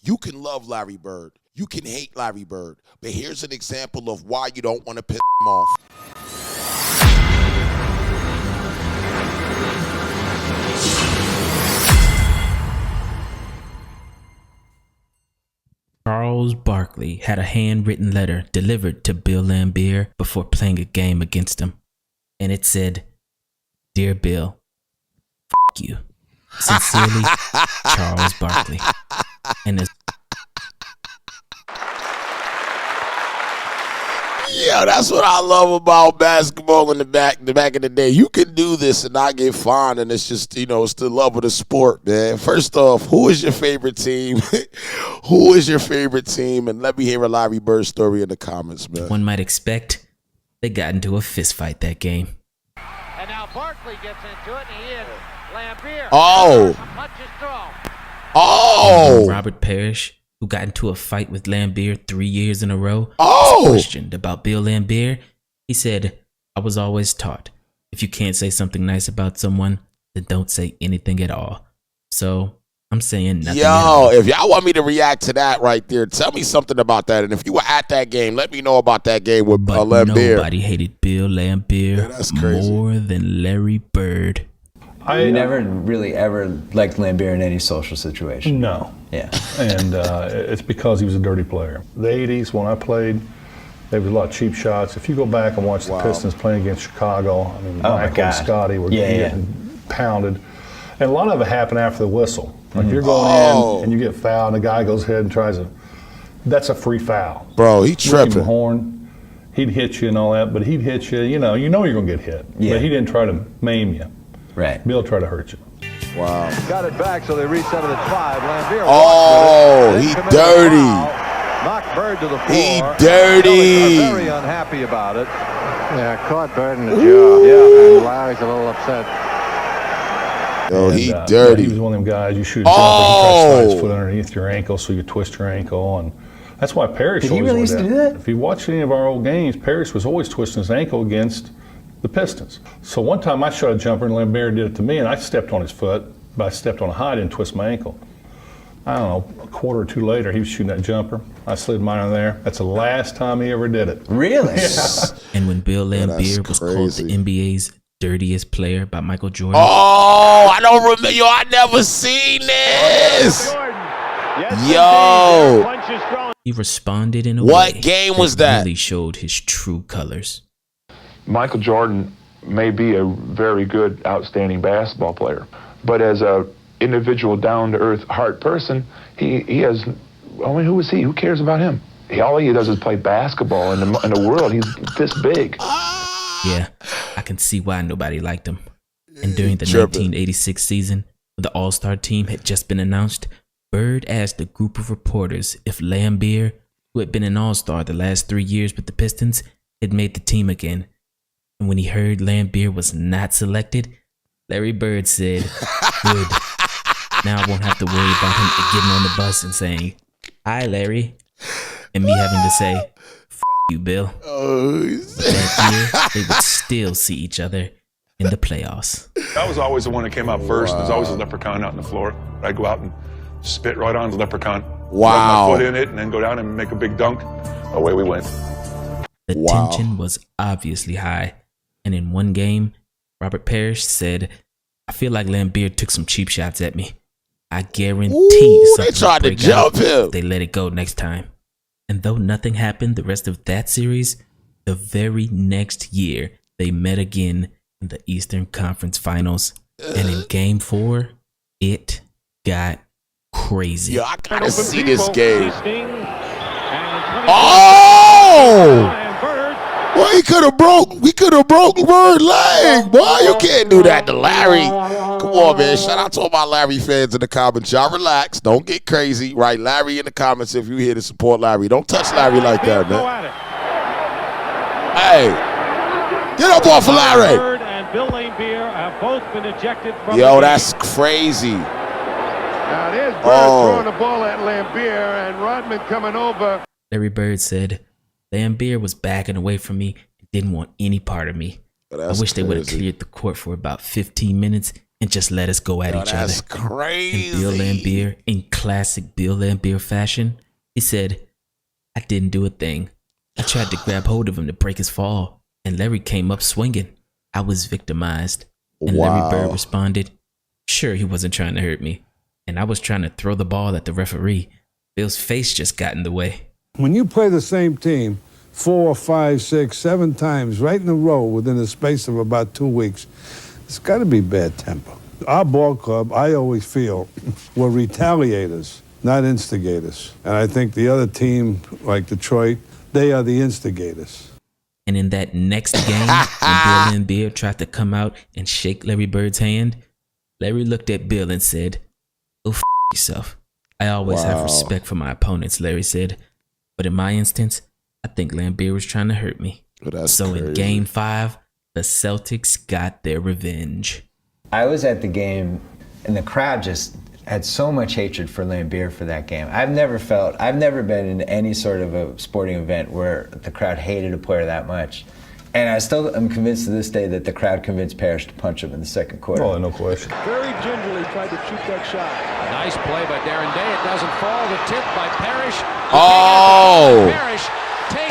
You can love Larry Bird. You can hate Larry Bird. But here's an example of why you don't want to piss him off. Charles Barkley had a handwritten letter delivered to Bill Laimbeer before playing a game against him. And it said, "Dear Bill, f*** you. Sincerely, Charles Barkley." And Yeah, that's what I love about basketball in the back in the day. You can do this and not get fined, and it's just, it's the love of the sport, man. First off, who is your favorite team? Who is your favorite team? And let me hear a Larry Bird story in the comments, man. One might expect they got into a fist fight that game. And now Barkley gets into it, and he is Laimbeer. Punches throw. Robert Parrish, who got into a fight with Laimbeer 3 years in a row, was questioned about Bill Laimbeer. He said, "I was always taught, if you can't say something nice about someone, then don't say anything at all. So I'm saying nothing at all." If y'all want me to react to that right there, tell me something about that. And if you were at that game, let me know about that game with Laimbeer. Nobody hated Bill Laimbeer more than Larry Bird. I never really ever liked Laimbeer in any social situation. No. Yeah. And it's because he was a dirty player. The 80s, when I played, there was a lot of cheap shots. If you go back and watch the Pistons playing against Chicago, I mean, Michael and Scotty were getting pounded. And a lot of it happened after the whistle. Like you're going in and you get fouled, and the guy goes ahead and tries to, that's a free foul. Bro, he tripping. Horn, he'd hit you and all that, but he'd hit you, you know you're going to get hit. Yeah. But he didn't try to maim you. Right. Bill tried to hurt you. Wow. Got it back, so they reset it at 5. Laimbeer. He dirty. Knocked Bird to the floor. He dirty. Very unhappy about it. Yeah, caught Bird in the jaw. Yeah, and Larry's a little upset. He dirty. He was one of them guys, you shoot a jumper, he tries to slide his foot underneath your ankle so you twist your ankle. And that's why Parrish Did he really used to do that? If you watch any of our old games, Parrish was always twisting his ankle against the Pistons. So one time I shot a jumper and Laimbeer did it to me, and I stepped on his foot, but I stepped on a high and twist my ankle. I don't know, a quarter or two later, he was shooting that jumper. I slid mine in there. That's the last time he ever did it. Really? Yeah. And when Bill Laimbeer was called the NBA's dirtiest player by Michael Jordan. I don't remember. Yo, I never seen this. Yo. He responded in a What way game was that? Really showed his true colors. Michael Jordan may be a very good, outstanding basketball player, but as a individual, down-to-earth, heart person, he has. I mean, who is he? Who cares about him? All he does is play basketball in the world. He's this big. Yeah, I can see why nobody liked him. And during the 1986 season, when the All-Star team had just been announced, Bird asked a group of reporters if Laimbeer, who had been an All-Star the last 3 years with the Pistons, had made the team again. And when he heard Laimbeer was not selected, Larry Bird said, "Good. Now I won't have to worry about him getting on the bus and saying, 'Hi, Larry,' and me having to say, 'F you, Bill.'" That year, they would still see each other in the playoffs. I was always the one that came out first. There's always a leprechaun out on the floor. I'd go out and spit right on the leprechaun. Rub my foot in it and then go down and make a big dunk. Away we went. The tension was obviously high. And in one game, Robert Parrish said, "I feel like Laimbeer took some cheap shots at me. I guarantee something they tried to jump him. They let it go next time." And though nothing happened the rest of that series, the very next year, they met again in the Eastern Conference Finals. And in Game 4, it got crazy. Yeah, I gotta see this game. Well, we could have broke Bird's leg. Boy, you can't do that to Larry. Come on, man. Shout out to all my Larry fans in the comments. Y'all relax. Don't get crazy. Write Larry in the comments if you're here to support Larry. Don't touch Larry like that, man. Hey, get up off of Larry. Bird and Bill Laimbeer have both been ejected from Yo, that's crazy. Now there's Bird throwing the ball at Laimbeer and Rodman coming over. Larry Bird said, "Laimbeer was backing away from me and didn't want any part of me. I wish they would have cleared the court for about 15 minutes and just let us go at each other. That's crazy. And Bill Laimbeer, in classic Bill Laimbeer fashion, he said, "I didn't do a thing. I tried to grab hold of him to break his fall, and Larry came up swinging. I was victimized." And Larry Bird responded, "Sure, he wasn't trying to hurt me. And I was trying to throw the ball at the referee. Bill's face just got in the way." When you play the same team 4, 5, 6, 7 times right in a row within the space of about 2 weeks, it's got to be bad temper. Our ball club, I always feel, were retaliators, not instigators. And I think the other team, like Detroit, they are the instigators. And in that next game, when Bill Laimbeer tried to come out and shake Larry Bird's hand, Larry looked at Bill and said, "Oh, f*** yourself. I always have respect for my opponents," Larry said. "But in my instance, I think Laimbeer was trying to hurt me." So crazy. In Game 5, the Celtics got their revenge. I was at the game, and the crowd just had so much hatred for Laimbeer for that game. I've never been in any sort of a sporting event where the crowd hated a player that much. And I still am convinced to this day that the crowd convinced Parrish to punch him in the second quarter. Oh, no question. Very gingerly tried to shoot that shot. Nice play by Darren Day. It doesn't fall. The tip by Parrish. Parrish takes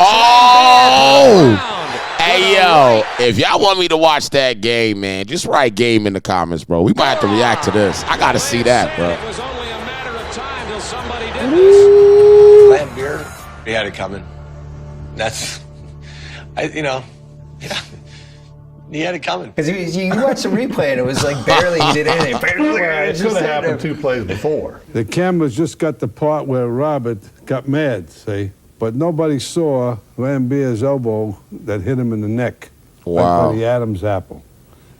Hey, yo, if y'all want me to watch that game, man, just write game in the comments, bro. We might have to react to this. I got to see that, bro. It was only a matter of time till somebody did this. Laimbeer, he had it coming. That's, yeah, he had it coming. Because you watch the replay and it was like barely he did anything. It could have happened 2 plays before. The cameras just got the part where Robert got mad, see? But nobody saw Laimbeer's elbow that hit him in the neck. Like by the Adam's apple.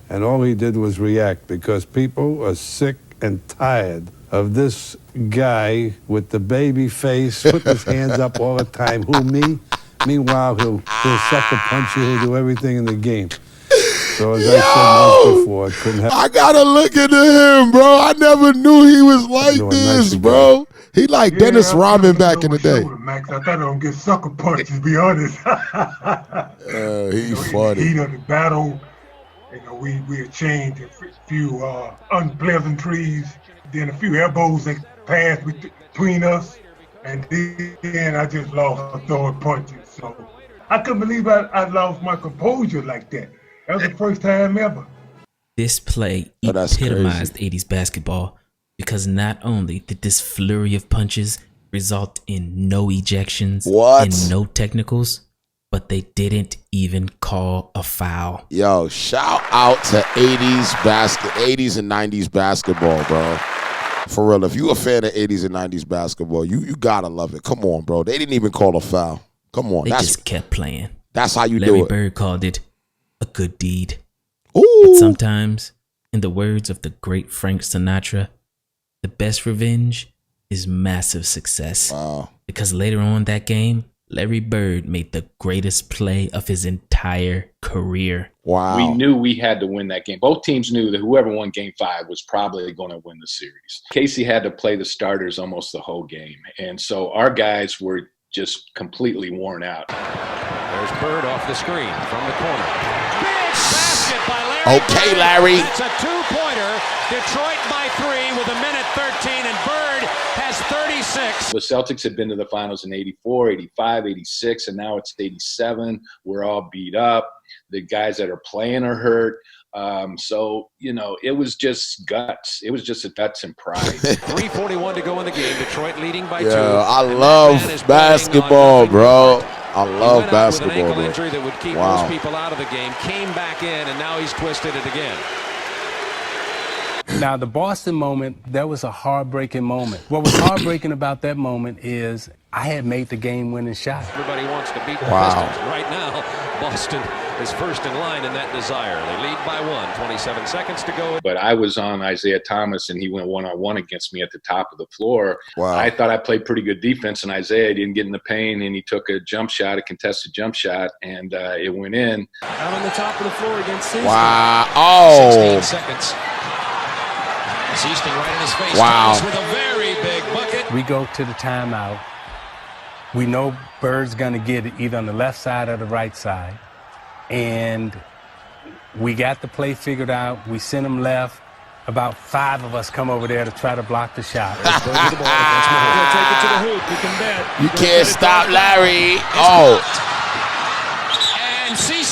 And all he did was react because people are sick and tired of this guy with the baby face, putting his hands up all the time. Who, me? Meanwhile, he'll sucker punch you, he'll do everything in the game. So as I said once before, it couldn't happen. I gotta look into him, bro. I never knew he was like this, bro. He like Dennis Rodman back in the day. Max, I thought I don't get sucker punches, to be honest. He's funny. In the heat of the battle, we exchanged a few unpleasantries, then a few elbows that passed between us, and then I just lost throwing punches. So I couldn't believe I lost my composure like that. That was the first time ever. This play epitomized 80s basketball because not only did this flurry of punches result in no ejections and no technicals, but they didn't even call a foul. Yo, shout out to 80s and 90s basketball, bro. For real, if you a fan of 80s and 90s basketball, you gotta love it. Come on, bro. They didn't even call a foul. Come on. They just kept playing. That's how you do it. Larry Bird called it a good deed. Ooh. But sometimes, in the words of the great Frank Sinatra, the best revenge is massive success. Wow. Because later on that game, Larry Bird made the greatest play of his entire career. Wow. We knew we had to win that game. Both teams knew that whoever won Game 5 was probably going to win the series. Casey had to play the starters almost the whole game. And so our guys were just completely worn out. There's Bird off the screen from the corner. Big basket by Larry. Okay, Larry. It's a two-pointer. Detroit by 3 with 1:13, and Bird has 36. The Celtics had been to the finals in 84, 85, 86, and now it's 87. We're all beat up. The guys that are playing are hurt. So, it was just guts. It was just a guts and pride. 3:41 to go in the game. Detroit leading by 2. I love basketball, bro. I love basketball, with an ankle bro. injury that would keep most people out of the game. Came back in, and now he's twisted it again. Now, the Boston moment, that was a heartbreaking moment. What was heartbreaking about that moment is I had made the game-winning shot. Everybody wants to beat the Pistons. Right now, Boston is first in line in that desire. They lead by 1, 27 seconds to go. But I was on Isaiah Thomas, and he went one-on-one against me at the top of the floor. Wow. I thought I played pretty good defense, and Isaiah didn't get in the paint, and he took a jump shot, a contested jump shot, and it went in. Out on the top of the floor against Seaston. Wow. Oh. 16 seconds. Seaston right in his face. Wow. With a very big bucket. We go to the timeout. We know Bird's going to get it either on the left side or the right side. And we got the play figured out. We sent him left. about 5 of us come over there to try to block the shot. You can't stop Larry. Oh.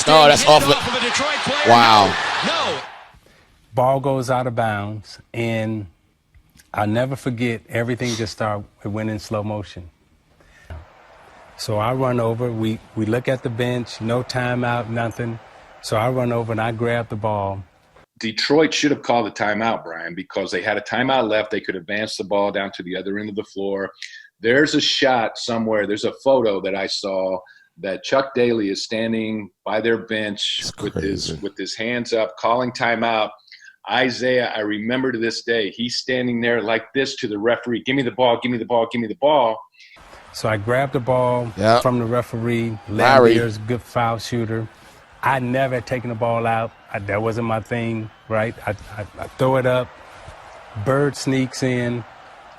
No, that's off. Wow. Ball goes out of bounds, and I'll never forget, everything just started, it went in slow motion. So I run over, we look at the bench, no timeout, nothing. So I run over and I grab the ball. Detroit should have called a timeout, Brian, because they had a timeout left. They could advance the ball down to the other end of the floor. There's a shot somewhere. There's a photo that I saw that Chuck Daly is standing by their bench with his hands up, calling timeout. Isaiah, I remember to this day, he's standing there like this to the referee. Give me the ball, give me the ball, give me the ball. So I grabbed the ball from the referee. Larry. Lambier's a good foul shooter. I never had taken the ball out. That wasn't my thing, right? I throw it up. Bird sneaks in.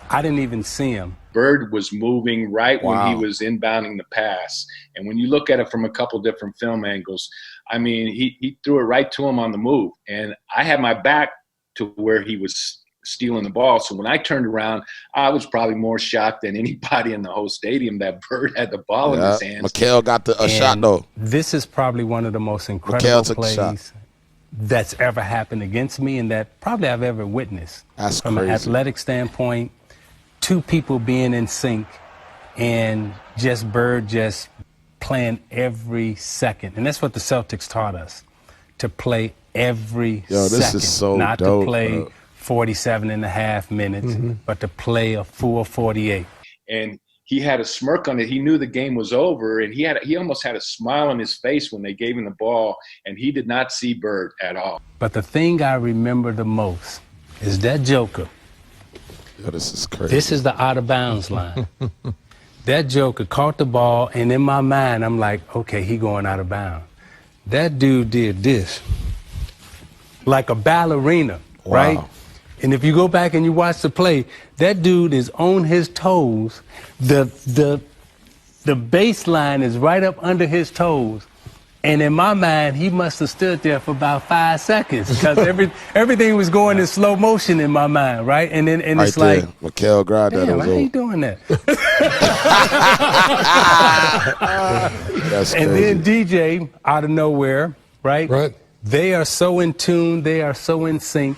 I didn't even see him. Bird was moving right when he was inbounding the pass. And when you look at it from a couple different film angles, I mean, he threw it right to him on the move. And I had my back to where he was stealing the ball. So when I turned around, I was probably more shocked than anybody in the whole stadium that Bird had the ball in his hands. McHale got a shot, though. This is probably one of the most incredible plays that's ever happened against me and that probably I've ever witnessed. That's from crazy. An athletic standpoint, 2 people being in sync and just Bird just playing every second. And that's what the Celtics taught us, to play every second. This is so not dope, to play 47 and a half minutes, but to play a full 48. And he had a smirk on it. He knew the game was over, and he almost had a smile on his face when they gave him the ball, and he did not see Bird at all. But the thing I remember the most is that Joker. Yo, this is crazy. This is the out-of-bounds line. That Joker caught the ball, and in my mind, I'm like, okay, he going out of bounds. That dude did this, like a ballerina, right? And if you go back and you watch the play, that dude is on his toes. The baseline is right up under his toes. And in my mind, he must have stood there for about 5 seconds because everything was going in slow motion in my mind, right? And then it's like, McHale grabbed that. Damn, I ain't doing that. That's crazy. And then DJ, out of nowhere, right? Right. They are so in tune. They are so in sync.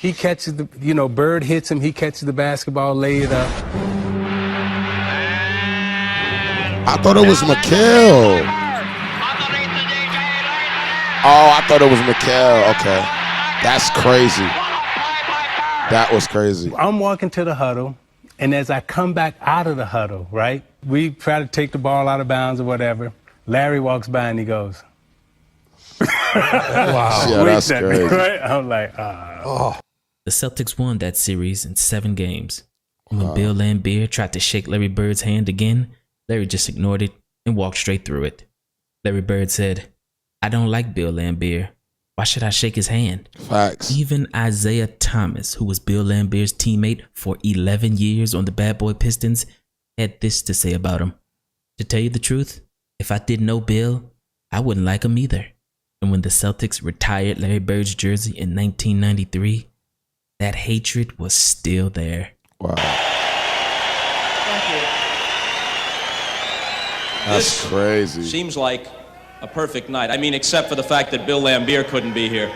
He catches Bird hits him. He catches the basketball, lay it up. I thought it was McHale. Oh, I thought it was McHale. Okay. That's crazy. That was crazy. I'm walking to the huddle, and as I come back out of the huddle, right, we try to take the ball out of bounds or whatever. Larry walks by and he goes, wow. Yeah, that's crazy. Right? I'm like, The Celtics won that series in 7 games. And when Bill Laimbeer tried to shake Larry Bird's hand again, Larry just ignored it and walked straight through it. Larry Bird said, I don't like Bill Laimbeer. Why should I shake his hand? Facts. Even Isaiah Thomas, who was Bill Laimbeer's teammate for 11 years on the Bad Boy Pistons, had this to say about him. To tell you the truth, if I didn't know Bill, I wouldn't like him either. And when the Celtics retired Larry Bird's jersey in 1993, that hatred was still there. Wow. Thank you. That's crazy. Seems like a perfect night. I mean, except for the fact that Bill Laimbeer couldn't be here.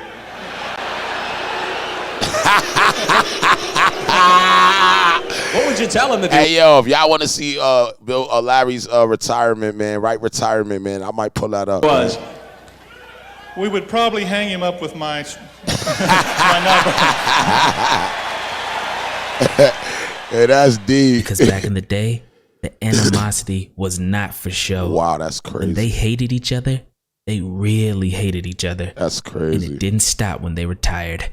What would you tell him to do? Hey, yo, if y'all want to see Larry's retirement, man, retirement, man, I might pull that up. We would probably hang him up with my number. Hey, that's deep. Because back in the day, the animosity was not for show. Wow, that's crazy. When they hated each other, they really hated each other. That's crazy. And it didn't stop when they retired.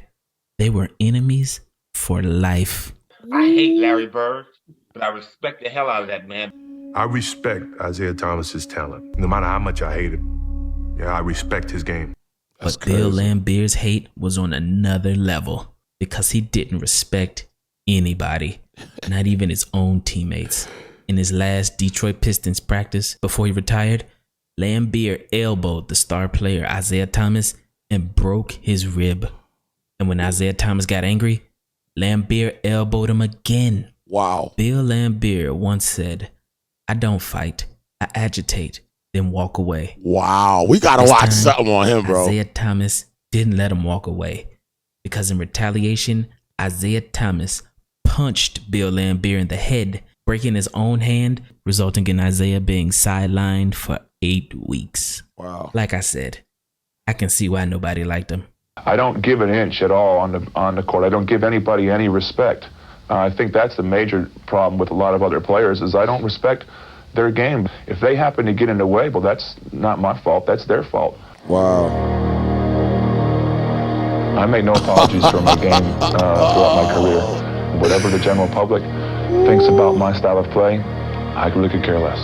They were enemies for life. I hate Larry Bird, but I respect the hell out of that man. I respect Isaiah Thomas's talent. No matter how much I hate him, yeah, I respect his game. But Bill Laimbeer's hate was on another level because he didn't respect anybody, not even his own teammates. In his last Detroit Pistons practice before he retired, Laimbeer elbowed the star player Isaiah Thomas and broke his rib. And when Isaiah Thomas got angry, Lambier elbowed him again. Wow. Bill Lambier once said, "I don't fight, I agitate, then walk away." Wow. We got to watch something on him, bro. Isaiah Thomas didn't let him walk away, because in retaliation, Isaiah Thomas punched Bill Lambier in the head, breaking his own hand, resulting in Isaiah being sidelined for 8 weeks. Wow. Like I said, I can see why nobody liked him. I don't give an inch at all on the court. I don't give anybody any respect. I think that's the major problem with a lot of other players is I don't respect their game. If they happen to get in the way, well, that's not my fault. That's their fault. Wow. I make no apologies for my game throughout my career. Whatever the general public thinks about my style of play, I really could care less.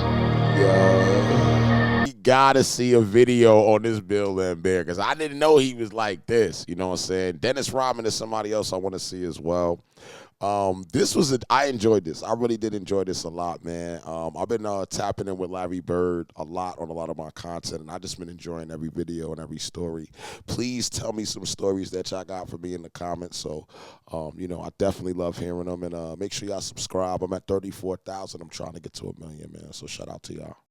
You gotta see a video on this Bill Lambier because I didn't know he was like this. You know what I'm saying? Dennis Rodman is somebody else I want to see as well. I enjoyed this. I really did enjoy this a lot, man. I've been tapping in with Larry Bird a lot on a lot of my content, and I just been enjoying every video and every story. Please tell me some stories that y'all got for me in the comments. So, you know, I definitely love hearing them, and make sure y'all subscribe. I'm at 34,000. I'm trying to get to 1 million, man. So shout out to y'all.